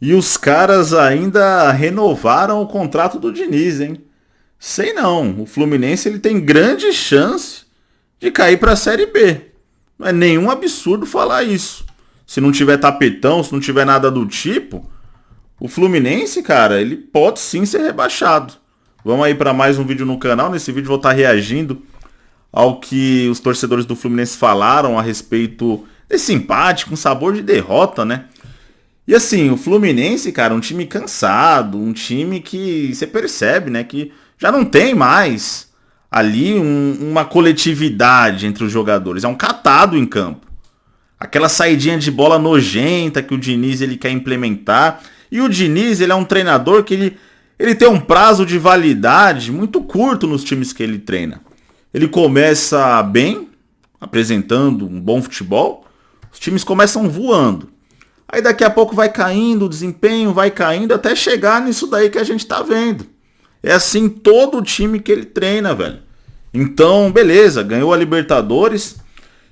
E os caras ainda renovaram o contrato do Diniz, hein? Sei não, o Fluminense ele tem grande chance de cair para a Série B. Não é nenhum absurdo falar isso. Se não tiver tapetão, se não tiver nada do tipo, o Fluminense, cara, ele pode sim ser rebaixado. Vamos aí para mais um vídeo no canal. Nesse vídeo eu vou estar reagindo ao que os torcedores do Fluminense falaram a respeito desse empate com sabor de derrota, né? E assim, o Fluminense, cara, um time cansado, um time que você percebe, né, que já não tem mais ali uma coletividade entre os jogadores. É um catado em campo. Aquela saidinha de bola nojenta que o Diniz ele quer implementar. E o Diniz, ele é um treinador que ele tem um prazo de validade muito curto nos times que ele treina. Ele começa bem, apresentando um bom futebol. Os times começam voando. Aí daqui a pouco vai caindo, o desempenho vai caindo até chegar nisso daí que a gente tá vendo. É assim todo o time que ele treina, velho. Então, beleza, ganhou a Libertadores.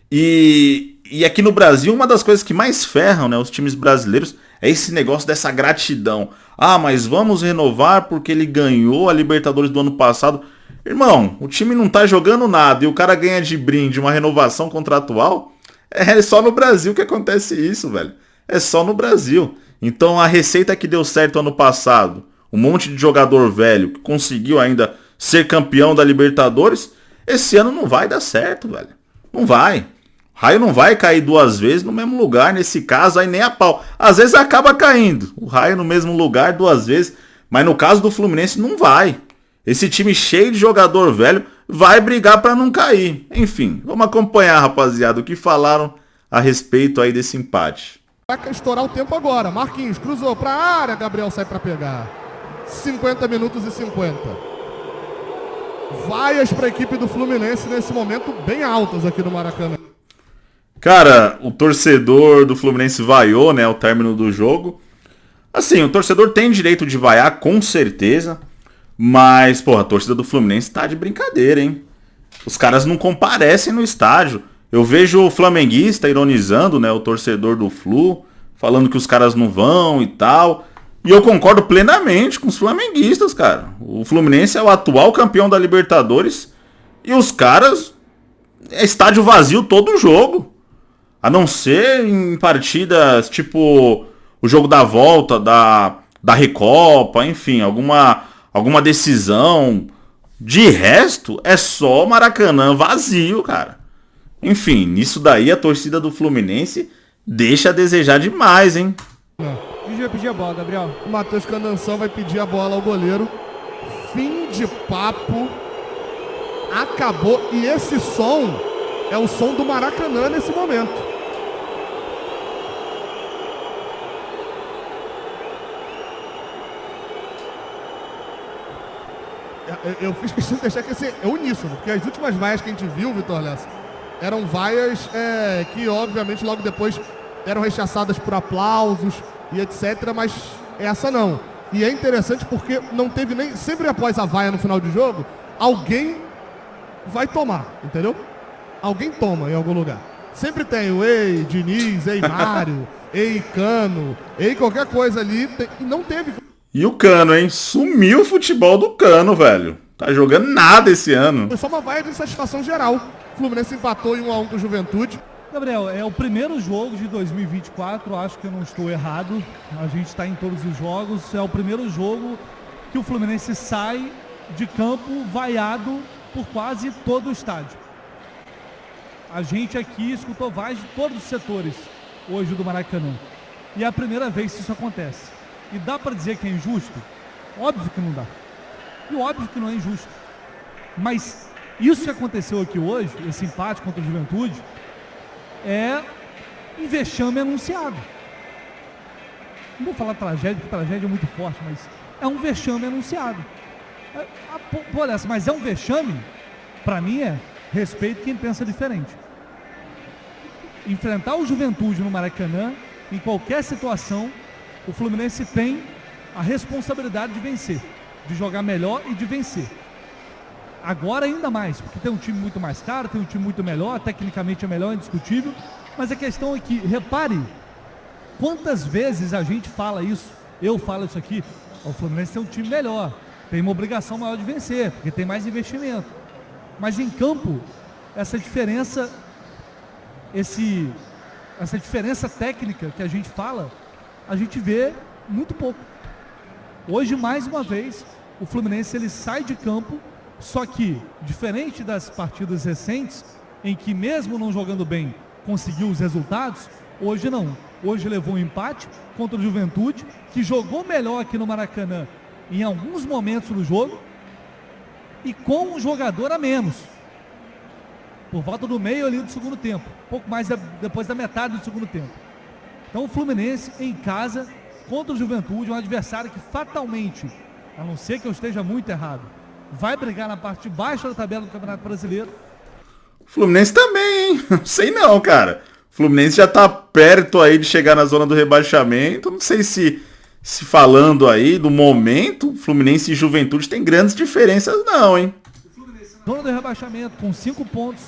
E aqui no Brasil, uma das coisas que mais ferram, né, os times brasileiros é esse negócio dessa gratidão. Ah, mas vamos renovar porque ele ganhou a Libertadores do ano passado. Irmão, o time não tá jogando nada e o cara ganha de brinde uma renovação contratual. É só no Brasil que acontece isso, velho. É só no Brasil. Então a receita que deu certo ano passado, um monte de jogador velho que conseguiu ainda ser campeão da Libertadores, esse ano não vai dar certo, velho. Não vai. Raio não vai cair duas vezes no mesmo lugar, nesse caso aí nem a pau. Às vezes acaba caindo, o Raio no mesmo lugar duas vezes, mas no caso do Fluminense não vai. Esse time cheio de jogador velho vai brigar para não cair. Enfim, vamos acompanhar, rapaziada, o que falaram a respeito aí desse empate. Vai estourar o tempo agora. Marquinhos cruzou para a área, Gabriel sai para pegar. 50 minutos e 50. Vaias para a equipe do Fluminense nesse momento bem altas aqui no Maracanã. Cara, o torcedor do Fluminense vaiou, né, ao término do jogo. Assim, o torcedor tem direito de vaiar, com certeza. Mas, porra, a torcida do Fluminense tá de brincadeira, hein? Os caras não comparecem no estádio. Eu vejo o flamenguista ironizando, né, o torcedor do Flu, falando que os caras não vão e tal. E eu concordo plenamente com os flamenguistas, cara. O Fluminense é o atual campeão da Libertadores e os caras é estádio vazio todo jogo. A não ser em partidas tipo o jogo da volta da Recopa, enfim, alguma decisão. De resto, é só Maracanã vazio, cara. Enfim, nisso daí a torcida do Fluminense deixa a desejar demais, hein? Quem vai pedir a bola, Gabriel? O Matheus Candanção vai pedir a bola ao goleiro. Fim de papo. Acabou. E esse som é o som do Maracanã nesse momento. Eu fiz questão de deixar que esse é uníssono, porque as últimas vaias que a gente viu, Vitor Lessa, eram vaias que obviamente logo depois eram rechaçadas por aplausos e etc, mas essa não. E é interessante porque não teve nem... Sempre após a vaia no final de jogo, alguém vai tomar, entendeu? Alguém toma em algum lugar. Sempre tem o ei Diniz, ei Mário, ei Cano, ei qualquer coisa ali, e não teve... E o Cano, hein? Sumiu o futebol do Cano, velho. Tá jogando nada esse ano. Foi só uma vaia de insatisfação geral. O Fluminense empatou em 1-1 com o Juventude. Gabriel, é o primeiro jogo de 2024, acho que eu não estou errado. A gente está em todos os jogos. É o primeiro jogo que o Fluminense sai de campo vaiado por quase todo o estádio. A gente aqui escutou vaias de todos os setores hoje do Maracanã. E é a primeira vez que isso acontece. E dá para dizer que é injusto? Óbvio que não dá. E óbvio que não é injusto. Mas isso que aconteceu aqui hoje, esse empate contra o Juventude, é um vexame anunciado. Não vou falar tragédia, porque tragédia é muito forte, mas é um vexame anunciado. Mas é um vexame? Para mim é respeito quem pensa diferente. Enfrentar o Juventude no Maracanã, em qualquer situação, o Fluminense tem a responsabilidade de vencer, de jogar melhor e de vencer. Agora ainda mais, porque tem um time muito mais caro, tem um time muito melhor, tecnicamente é melhor, indiscutível, mas a questão é que, repare, quantas vezes a gente fala isso Eu falo isso aqui, o Fluminense tem um time melhor, tem uma obrigação maior de vencer, porque tem mais investimento. Mas em campo, essa diferença técnica que a gente fala, a gente vê muito pouco. Hoje, mais uma vez, o Fluminense ele sai de campo, só que, diferente das partidas recentes, em que mesmo não jogando bem, conseguiu os resultados, hoje não. Hoje levou um empate contra o Juventude, que jogou melhor aqui no Maracanã em alguns momentos do jogo, e com um jogador a menos. Por volta do meio ali do segundo tempo. Pouco mais depois da metade do segundo tempo. Então o Fluminense em casa, contra o Juventude, um adversário que fatalmente, a não ser que eu esteja muito errado, vai brigar na parte de baixo da tabela do Campeonato Brasileiro. Fluminense também, hein? Não sei não, cara. O Fluminense já tá perto aí de chegar na zona do rebaixamento. Não sei se falando aí do momento, Fluminense e Juventude tem grandes diferenças não, hein? Zona do rebaixamento, com 5 pontos,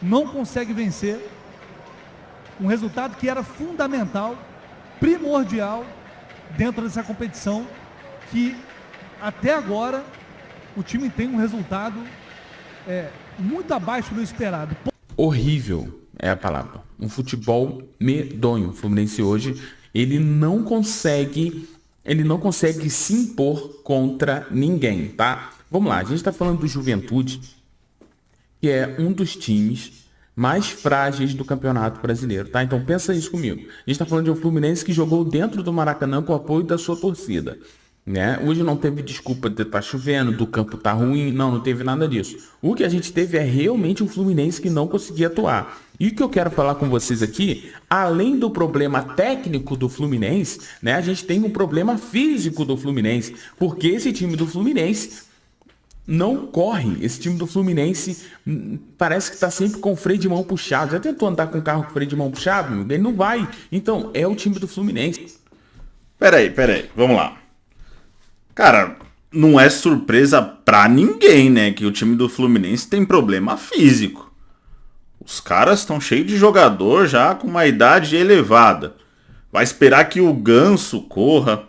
não consegue vencer. Um resultado que era fundamental, primordial, dentro dessa competição, que até agora o time tem um resultado muito abaixo do esperado. Horrível é a palavra. Um futebol medonho. O Fluminense hoje, ele não consegue se impor contra ninguém, tá? Vamos lá, a gente está falando do Juventude, que é um dos times mais frágeis do Campeonato Brasileiro, tá? Então pensa isso comigo. A gente está falando de um Fluminense que jogou dentro do Maracanã com o apoio da sua torcida, né? Hoje não teve desculpa de estar chovendo, do campo tá ruim, não teve nada disso. O que a gente teve é realmente um Fluminense que não conseguia atuar. E o que eu quero falar com vocês aqui, além do problema técnico do Fluminense, né? A gente tem um problema físico do Fluminense, porque esse time do Fluminense não corre. Esse time do Fluminense parece que está sempre com o freio de mão puxado. Já tentou andar com o carro com freio de mão puxado? Ele não vai. Então, é o time do Fluminense. Peraí, vamos lá. Cara, não é surpresa pra ninguém, né, que o time do Fluminense tem problema físico. Os caras estão cheios de jogador já com uma idade elevada. Vai esperar que o Ganso corra.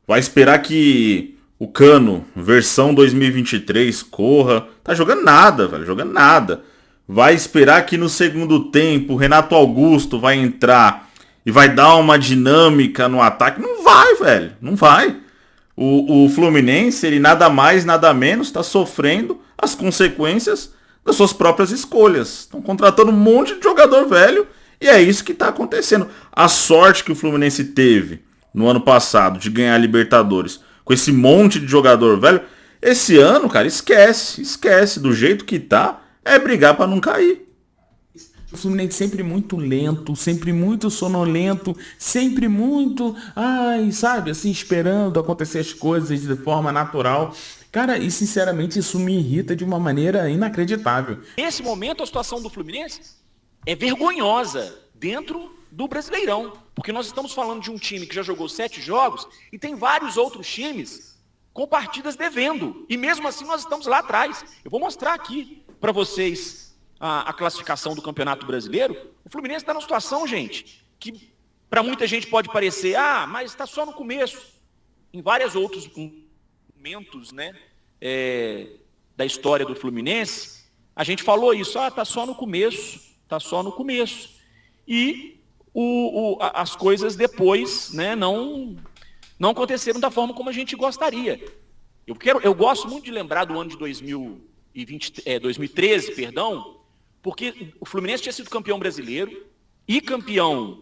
Vai esperar que o Cano, versão 2023, corra. Tá jogando nada, velho. Jogando nada. Vai esperar que no segundo tempo o Renato Augusto vai entrar e vai dar uma dinâmica no ataque. Não vai, velho. Não vai. O Fluminense, ele nada mais, nada menos, está sofrendo as consequências das suas próprias escolhas. Estão contratando um monte de jogador velho e é isso que está acontecendo. A sorte que o Fluminense teve no ano passado de ganhar a Libertadores com esse monte de jogador velho, esse ano, cara, esquece. Do jeito que tá, é brigar para não cair. O Fluminense sempre muito lento, sempre muito sonolento, sempre muito, sabe, assim, esperando acontecer as coisas de forma natural. Cara, e sinceramente isso me irrita de uma maneira inacreditável. Nesse momento, a situação do Fluminense é vergonhosa dentro do Brasileirão, porque nós estamos falando de um time que já jogou 7 jogos e tem vários outros times com partidas devendo. E mesmo assim nós estamos lá atrás. Eu vou mostrar aqui para vocês a classificação do Campeonato Brasileiro. O Fluminense está numa situação, gente, que para muita gente pode parecer, mas está só no começo. Em vários outros momentos, né, da história do Fluminense, a gente falou isso, está só no começo. E as coisas depois, né, não aconteceram da forma como a gente gostaria. Eu gosto muito de lembrar do ano de 2013, porque o Fluminense tinha sido campeão brasileiro e campeão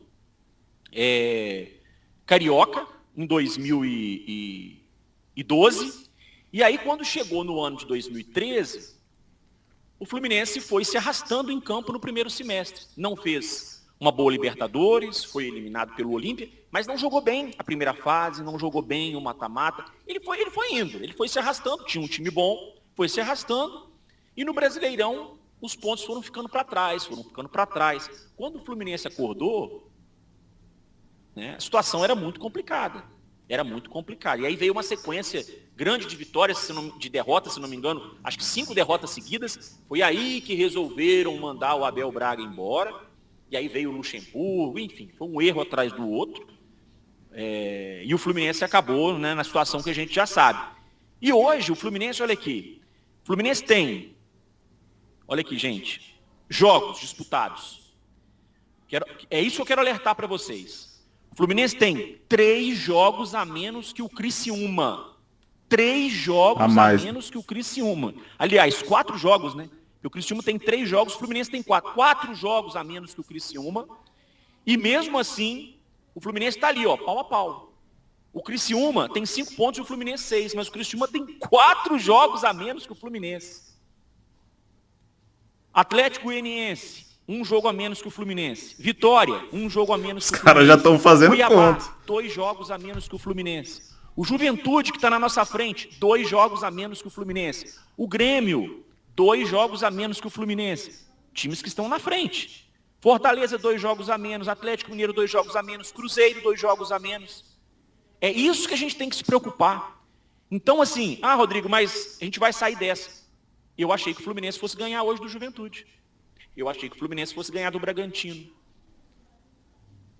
carioca em 2012. E aí, quando chegou no ano de 2013, o Fluminense foi se arrastando em campo no primeiro semestre. Não fez uma boa Libertadores, foi eliminado pelo Olímpia, mas não jogou bem a primeira fase, não jogou bem o mata-mata. Ele foi indo, ele foi se arrastando, tinha um time bom, foi se arrastando, e no Brasileirão os pontos foram ficando para trás. Quando o Fluminense acordou, né, a situação era muito complicada. E aí veio uma sequência grande de vitórias, de derrotas, se não me engano, acho que 5 derrotas seguidas. Foi aí que resolveram mandar o Abel Braga embora. E aí veio o Luxemburgo, enfim, foi um erro atrás do outro. E o Fluminense acabou, né, na situação que a gente já sabe. E hoje o Fluminense, olha aqui, o Fluminense tem, olha aqui, gente, jogos disputados. É isso que eu quero alertar para vocês. O Fluminense tem 3 jogos a menos que o Criciúma. 3 jogos a menos que o Criciúma. Aliás, 4 jogos, né? O Criciúma tem 3 jogos, o Fluminense tem 4. 4 jogos a menos que o Criciúma. E mesmo assim, o Fluminense está ali, ó, pau a pau. O Criciúma tem 5 pontos e o Fluminense 6, mas o Criciúma tem 4 jogos a menos que o Fluminense. Atlético Goianiense, 1 jogo a menos que o Fluminense. Vitória, 1 jogo a menos que o Fluminense. Os caras já estão fazendo Cuiabá, conta. 2 jogos a menos que o Fluminense. O Juventude, que está na nossa frente, 2 jogos a menos que o Fluminense. O Grêmio, 2 jogos a menos que o Fluminense. Times que estão na frente. Fortaleza, 2 jogos a menos. Atlético Mineiro, 2 jogos a menos. Cruzeiro, 2 jogos a menos. É isso que a gente tem que se preocupar. Então, assim, Rodrigo, mas a gente vai sair dessa. Eu achei que o Fluminense fosse ganhar hoje do Juventude. Eu achei que o Fluminense fosse ganhar do Bragantino.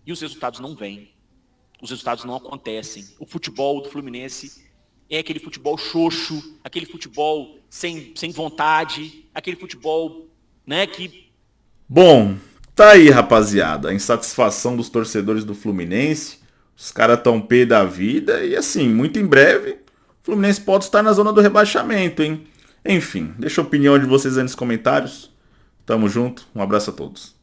E os resultados não vêm. Os resultados não acontecem. O futebol do Fluminense é aquele futebol xoxo, aquele futebol sem vontade, aquele futebol, né, que... Bom, tá aí, rapaziada, a insatisfação dos torcedores do Fluminense. Os caras tão pé da vida e, assim, muito em breve, o Fluminense pode estar na zona do rebaixamento, hein? Enfim, deixa a opinião de vocês aí nos comentários. Tamo junto, um abraço a todos.